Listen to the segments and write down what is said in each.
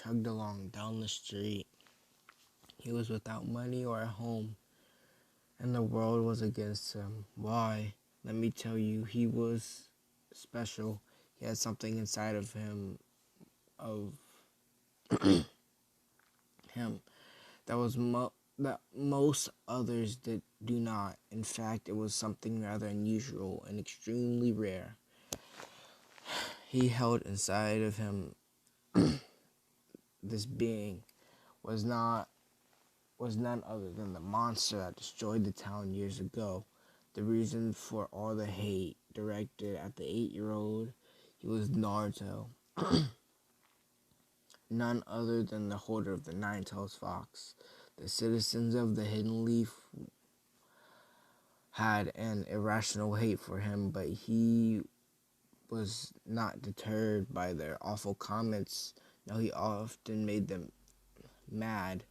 chugged along down the street. He was without money or a home, and the world was against him. Why? Let me tell you, he was special. He had something inside of of him, that most others do not. In fact, it was something rather unusual and extremely rare. He held inside of him this being was not was none other than the monster that destroyed the town years ago. The reason for all the hate directed at the 8-year-old, he was Naruto, none other than the holder of the Nine-Tails Fox. The citizens of the Hidden Leaf had an irrational hate for him, but he was not deterred by their awful comments. No, he often made them mad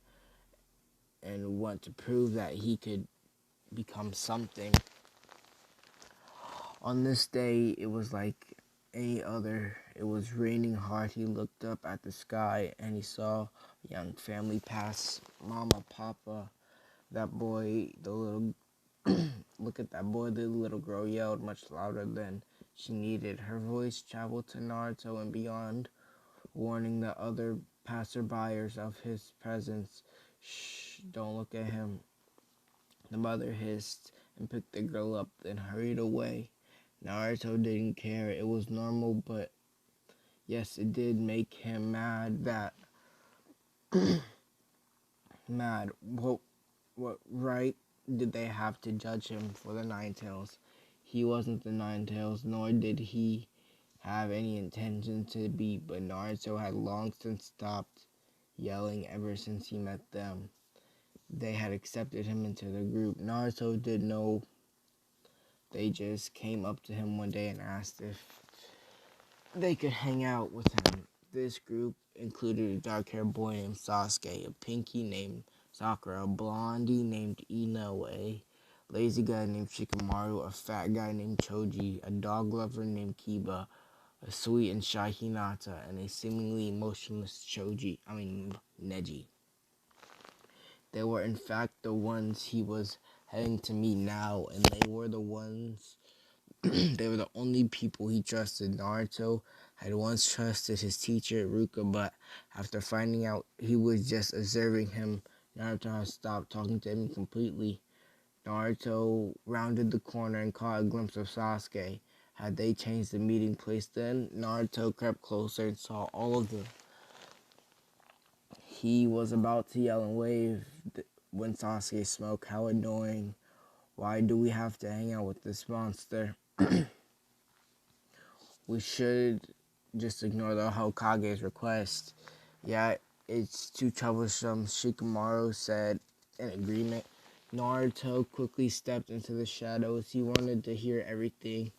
and want to prove that he could become something. On this day, it was like any other. It was raining hard. He looked up at the sky and he saw a young family pass. Mama, Papa, that boy, the little look at that boy, the little girl yelled much louder than she needed. Her voice traveled to Naruto and beyond, warning the other passerbyers of his presence. Shh, don't look at him. The mother hissed and picked the girl up, then hurried away. Naruto didn't care. It was normal, but yes, it did make him mad that mad. What right did they have to judge him for the Nine Tails? He wasn't the Nine Tails, nor did he have any intention to be, but Naruto had long since stopped yelling ever since he met them. They had accepted him into the group. Naruto didn't know. They just came up to him one day and asked if they could hang out with him. This group included a dark-haired boy named Sasuke, a pinky named Sakura, a blondie named Ino, a lazy guy named Shikamaru, a fat guy named Choji, a dog lover named Kiba, a sweet and shy Hinata, and a seemingly emotionless Neji. They were in fact the ones he was heading to meet now, and they were the only people he trusted. Naruto had once trusted his teacher, Ruka, but after finding out he was just observing him, Naruto had stopped talking to him completely. Naruto rounded the corner and caught a glimpse of Sasuke. Had they changed the meeting place then? Naruto crept closer and saw all of them. He was about to yell and wave when Sasuke spoke. How annoying. Why do we have to hang out with this monster? We should just ignore the Hokage's request. Yeah, it's too troublesome, Shikamaru said in agreement. Naruto quickly stepped into the shadows. He wanted to hear everything.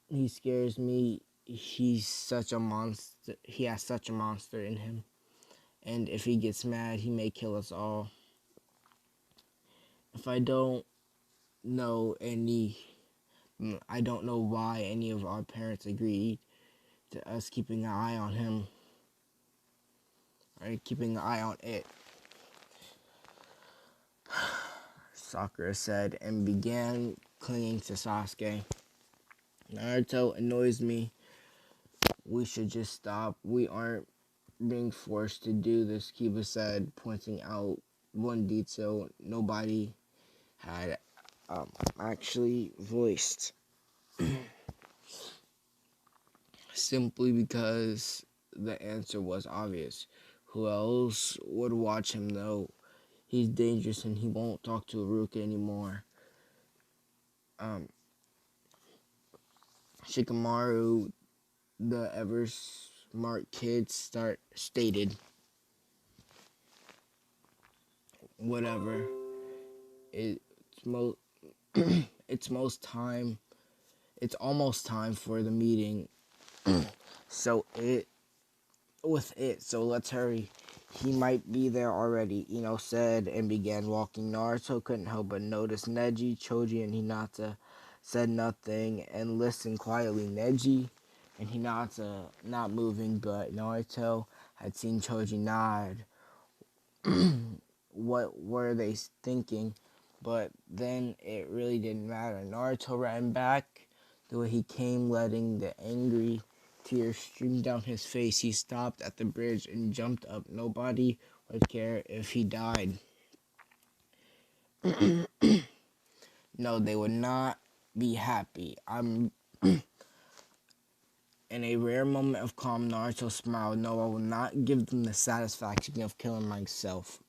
He scares me. He's such a monster. He has such a monster in him. And if he gets mad, he may kill us all. If I don't know I don't know why any of our parents agreed to us keeping an eye on him. Or keeping an eye on it. Sakura said and began clinging to Sasuke. Naruto annoys me. We should just stop. We aren't being forced to do this, Kiba said, pointing out one detail nobody had actually voiced. Simply because the answer was obvious. Who else would watch him though? He's dangerous and he won't talk to Aruka anymore. Shikamaru, the ever smart kid, stated, whatever. It's most it's almost time for the meeting. So let's hurry. He might be there already, Ino said and began walking. Naruto couldn't help but notice Neji, Choji, and Hinata said nothing and listened quietly. Neji and Hinata not moving, but Naruto had seen Choji nod. What were they thinking? But then it really didn't matter. Naruto ran back the way he came, letting the angry tears stream down his face. He stopped at the bridge and jumped up. Nobody would care if he died. No, they would not be happy. In a rare moment of calm, Naruto smiled. No, I will not give them the satisfaction of killing myself.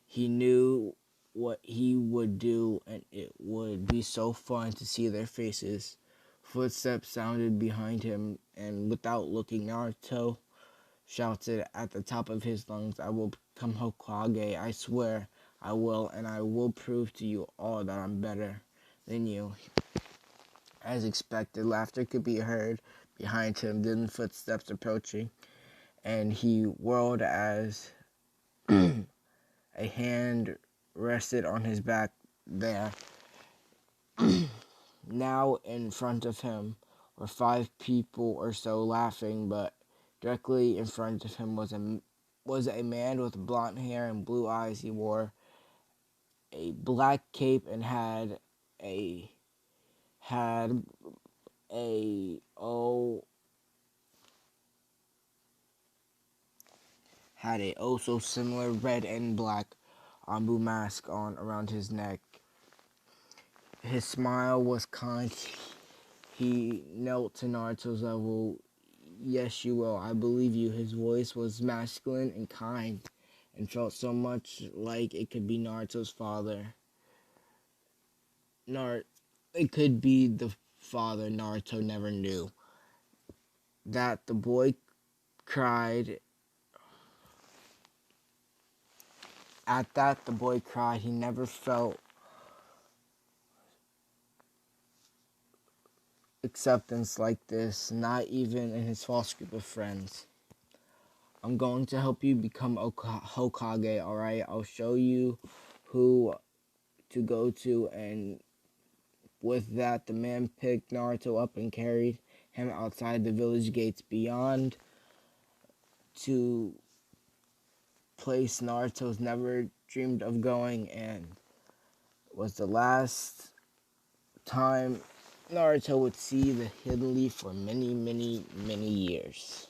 He knew what he would do, and it would be so fun to see their faces. Footsteps sounded behind him, and without looking, Naruto shouted at the top of his lungs, I will become Hokage. I swear I will, and I will prove to you all that I'm better than you. As expected, laughter could be heard behind him, then footsteps approaching, and he whirled as a hand rested on his back there. Now in front of him were 5 people or so laughing, but directly in front of him was a man with blonde hair and blue eyes. He wore a black cape and had a so similar red and black Ambu mask on around his neck. His smile was kind. He knelt to Naruto's level. Yes, you will. I believe you. His voice was masculine and kind and felt so much like it could be Naruto's father. It could be the father Naruto never knew. That the boy cried. At that, the boy cried. He never felt acceptance like this, not even in his false group of friends. I'm going to help you become Hokage, alright? I'll show you who to go to, and with that, the man picked Naruto up and carried him outside the village gates beyond to place Naruto's never dreamed of going, and was the last time Naruto would see the Hidden Leaf for many, many, many years.